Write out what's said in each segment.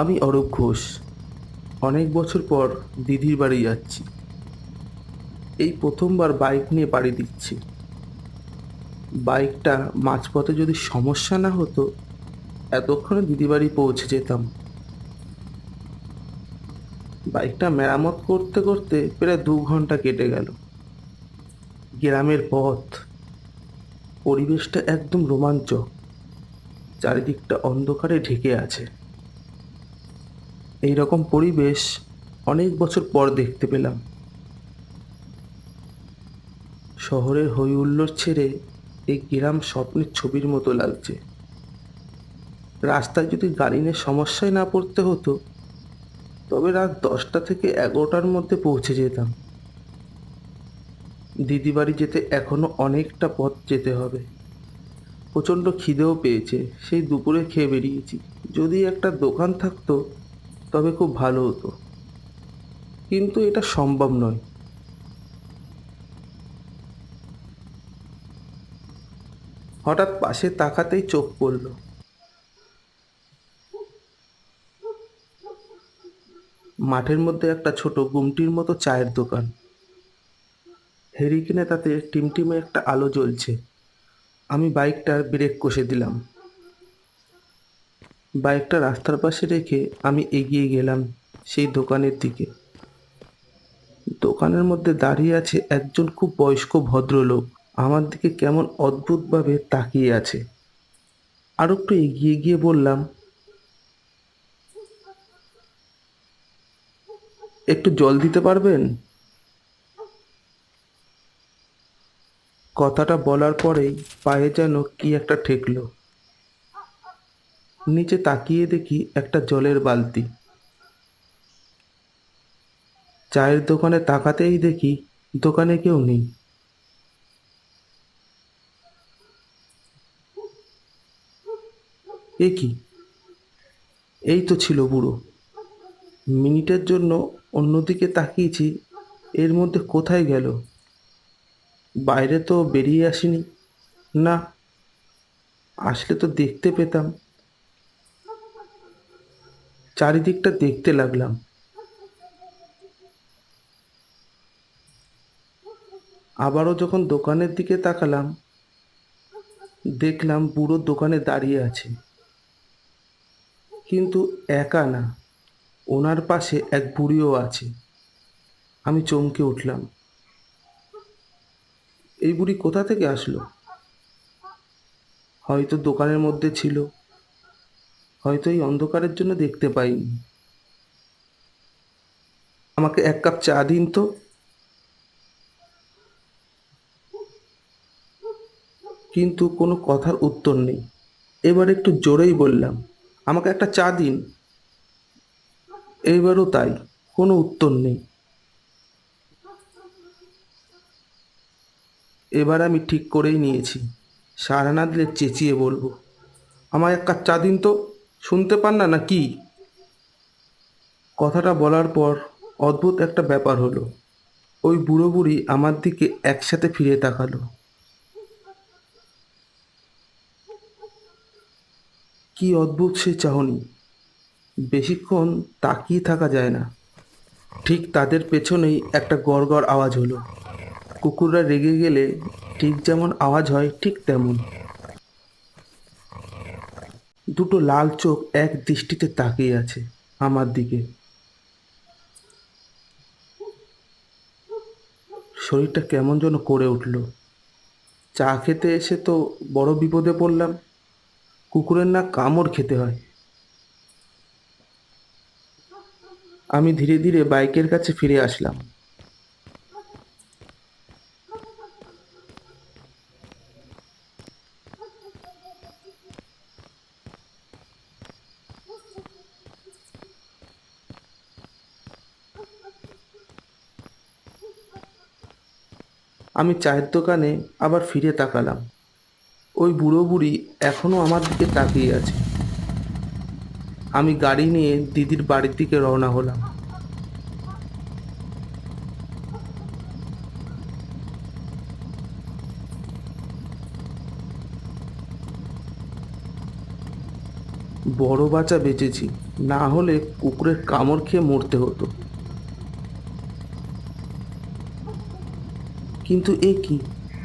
আমি অরূপ ঘোষ। অনেক বছর পর দিদির বাড়ি যাচ্ছি। এই প্রথমবার বাইক নিয়ে পাড়ি দিচ্ছি। বাইকটা মাঝপথে যদি সমস্যা না হতো, এতক্ষণে দিদি বাড়ি পৌঁছে যেতাম। বাইকটা মেরামত করতে করতে প্রায় 2 ঘন্টা কেটে গেল। গ্রামের পথ, পরিবেশটা একদম রোমাঞ্চক। চারিদিকটা অন্ধকারে ঢেকে আছে। এই রকম পরিবেশ অনেক বছর পর দেখতে পেলাম। শহরের হই হুল্লোড় ছেড়ে এই গ্রাম স্বপ্নের ছবির মতো লাগছে। রাস্তায় যদি গাড়ি নিয়ে সমস্যায় না পড়তে হতো, তবে রাত 10টা থেকে 11টার মধ্যে পৌঁছে যেতাম। দিদি বাড়ি যেতে এখনো অনেকটা পথ যেতে হবে। প্রচণ্ড খিদেও পেয়েছে, সেই দুপুরে খেয়ে বেরিয়েছি। যদি একটা দোকান থাকতো তবে খুব ভালো হতো, কিন্তু এটা সম্ভব নয়। হঠাৎ পাশে তাকাতেই চোখ পড়ল। মাঠের মধ্যে একটা ছোট গুমটির মতো চায়ের দোকান। হেরিকেনে তাতে টিমটিমে একটা আলো জ্বলছে। আমি বাইকটার ব্রেক কষে দিলাম। বাইকটা রাস্তার পাশে রেখে আমি এগিয়ে গেলাম সেই দোকানের দিকে। দোকানের মধ্যে দাঁড়িয়ে আছে একজন খুব বয়স্ক ভদ্রলোক। আমার দিকে কেমন অদ্ভুতভাবে তাকিয়ে আছে। আর একটু এগিয়ে গিয়ে বললাম, একটু জল দিতে পারবেন? কথাটা বলার পরেই পায়ে যেন কি একটা ঠেকলো। নিচে তাকিয়ে দেখি একটা জলের বালতি। চায়ের দোকানে তাকাতেই দেখি দোকানে কেউ নেই। এ কি? এই তো ছিল বুড়ো। মিনিটের জন্য অন্যদিকে তাকিয়েছি, এর মধ্যে কোথায় গেল? বাইরে তো বেরিয়ে আসিনি। না, আসলে তো দেখতে পেতাম। চারিদিকটা দেখতে লাগলাম। আবারও যখন দোকানের দিকে তাকালাম, দেখলাম বুড়ো দোকানে দাঁড়িয়ে আছে, কিন্তু একা না, ওনার পাশে এক বুড়িও আছে। আমি চমকে উঠলাম। এই বুড়ি কোথা থেকে আসলো? হয়তো দোকানের মধ্যে ছিল, হয়তো এই অন্ধকারের জন্য দেখতে পাইনি। আমাকে 1 কাপ চা দিন তো। কিন্তু কোনো কথার উত্তর নেই। এবার একটু জোরেই বললাম, আমাকে একটা চা দিন। এইবারও তাই, কোনো উত্তর নেই। এবার আমি ঠিক করেই নিয়েছি, সাড়া না দিলে চেঁচিয়ে বলবো, আমায় 1 কাপ চা দিন তো। শুনতে পান না নাকি? কথাটা বলার পর অদ্ভুত একটা ব্যাপার হলো। ওই বুড়ো বুড়ি আমার দিকে একসাথে ফিরে তাকালো। কি অদ্ভুত সে চাহনি! বেশিক্ষণ তাকিয়ে থাকা যায় না। ঠিক তাদের পেছনেই একটা গড়গড় আওয়াজ হলো। কুকুররা রেগে গেলে ঠিক যেমন আওয়াজ হয়, ঠিক তেমন। দুটো লাল চোখ এক দৃষ্টিতে তাকিয়ে আছে আমার দিকে। শরীরটা কেমন যেন করে উঠল। চা খেতে এসে তো বড় বিপদে পড়লাম। কুকুরের না কামড় খেতে হয়। আমি ধীরে ধীরে বাইকের কাছে ফিরে আসলাম। আমি চায়ের দোকানে আবার ফিরে তাকালাম। ওই বুড়ো বুড়ি এখনো আমার দিকে তাকিয়ে আছে। আমি গাড়ি নিয়ে দিদির বাড়ির দিকে রওনা হলাম। বড় বাচ্চা বেঁচেছি, না হলে কুকুরের কামড় খেয়ে মরতে হতো। কিন্তু এ কি,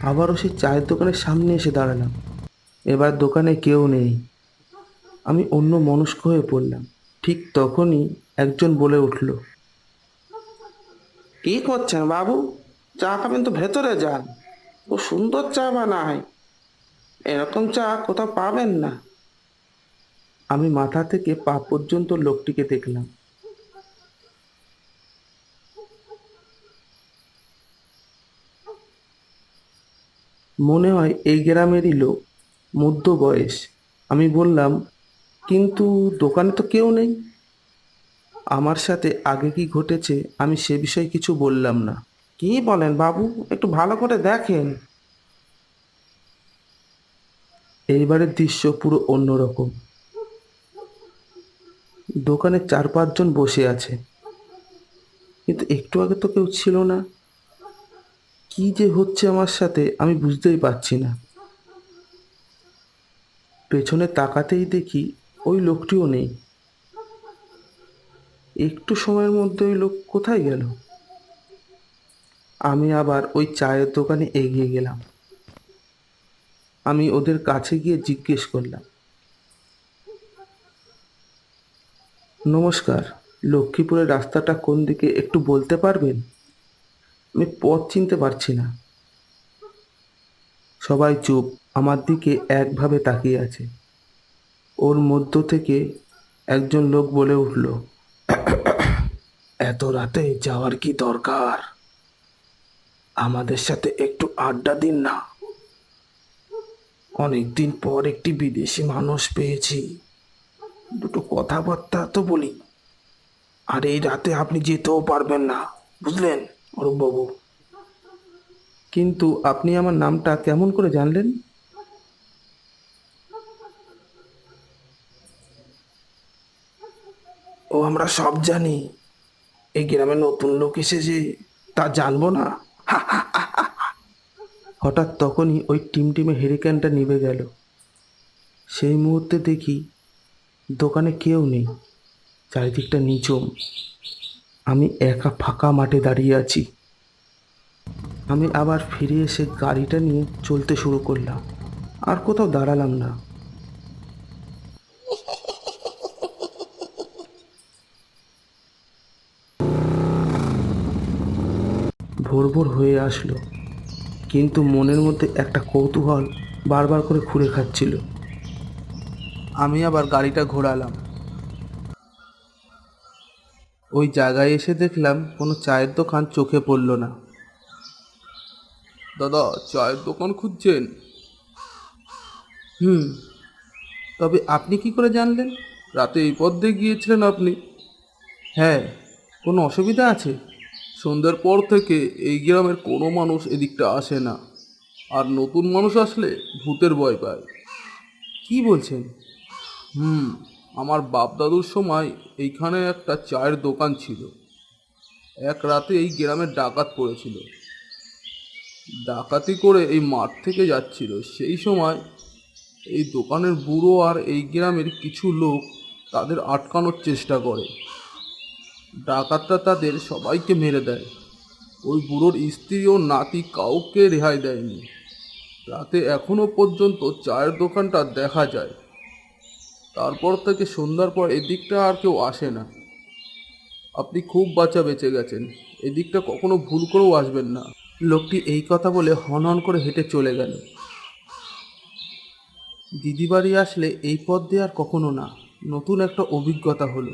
আবারও সেই চায়ের দোকানের সামনে এসে দাঁড়ালাম। এবার দোকানে কেউ নেই। আমি অন্য মনস্ক হয়ে পড়লাম। ঠিক তখনই একজন বলে উঠল, কি করছেন বাবু? চা খাবেন তো ভেতরে যান, ও সুন্দর চা বানায়, এরকম চা কোথাও পাবেন না। আমি মাথা থেকে পা পর্যন্ত লোকটিকে দেখলাম। মনে হয় এই গ্রামেরই লোক, মধ্য বয়স। আমি বললাম, কিন্তু দোকানে তো কেউ নেই। আমার সাথে আগে কি ঘটেছে আমি সে বিষয়ে কিছু বললাম না। কি বলেন বাবু, একটু ভালো করে দেখেন। এইবারের দৃশ্য পুরো অন্যরকম। দোকানে 4-5 জন বসে আছে, কিন্তু একটু আগে তো কেউ ছিল না। কি যে হচ্ছে আমার সাথে আমি বুঝতেই পারছি না। পেছনে তাকাতেই দেখি ওই লোকটিও নেই। একটু সময়ের মধ্যে ওই লোক কোথায় গেল? আমি আবার ওই চায়ের দোকানে এগিয়ে গেলাম। আমি ওদের কাছে গিয়ে জিজ্ঞেস করলাম, নমস্কার, লক্ষ্মীপুরের রাস্তাটা কোন দিকে একটু বলতে পারবেন? আমি পথ চিনতে পারছি না। সবাই চুপ, আমার দিকে একভাবে তাকিয়ে আছে। ওর মধ্য থেকে একজন লোক বলে উঠল, এত রাতে যাওয়ার কি দরকার? আমাদের সাথে একটু আড্ডা দিন না। অনেকদিন পর একটি বিদেশি মানুষ পেয়েছি, দুটো কথাবার্তা তো বলি। আর এই রাতে আপনি যেতেও পারবেন না, বুঝলেন অরূপবাবু? কিন্তু আপনি আমার নামটা কেমন করে জানলেন? ও আমরা সব জানি। এই গ্রামে নতুন লোক এসেছে, তা জানবো না? হঠাৎ তখনই ওই টিমটিমে হেরিকেনটা নিভে গেল। সেই মুহূর্তে দেখি দোকানে কেউ নেই, চারিদিকটা নিঝুম। আমি একা ফাঁকা মাঠে দাঁড়িয়ে আছি। আমি আবার ফিরে এসে গাড়িটা নিয়ে চলতে শুরু করলাম। আর কোথাও দাঁড়ালাম না। ভোর ভোর হয়ে আসলো, কিন্তু মনের মধ্যে একটা কৌতূহল বারবার করে খুঁড়ে খাচ্ছিল। আমি আবার গাড়িটা ঘোরালাম। ওই জায়গায় এসে দেখলাম কোনো চায়ের দোকান চোখে পড়ল না। দাদা, চায়ের দোকান খুঁজছেন? হুম। তবে আপনি কি করে জানলেন? রাতে এই পথ দিয়ে গিয়েছিলেন আপনি? হ্যাঁ। কোনো অসুবিধা আছে? সন্ধ্যার পর থেকে এই গ্রামের কোনো মানুষ এদিকটা আসে না, আর নতুন মানুষ আসলে ভূতের ভয় পায়। কি বলছেন? হুম। আমার বাপ দাদুর সময় এইখানে একটা চায়ের দোকান ছিল। এক রাতে এই গ্রামের ডাকাত পড়েছিল। ডাকাতি করে এই মাঠ থেকে যাচ্ছিল, সেই সময় এই দোকানের বুড়ো আর এই গ্রামের কিছু লোক তাদের আটকানোর চেষ্টা করে। ডাকাতরা তাদের সবাইকে মেরে দেয়। ওই বুড়োর স্ত্রী ও নাতি কাউকে রেহাই দেয়নি। রাতে এখনো পর্যন্ত চায়ের দোকানটা দেখা যায়। তারপর থেকে সন্ধ্যার পর এদিকটা আর কেউ আসে না। আপনি খুব বাঁচা বেঁচে গেছেন, এদিকটা কখনো ভুল করেও আসবেন না। লোকটি এই কথা বলে হন হন করে হেঁটে চলে গেল। দিদি বাড়ি আসলে এই পথ দিয়ে আর কখনো না। নতুন একটা অভিজ্ঞতা হলো।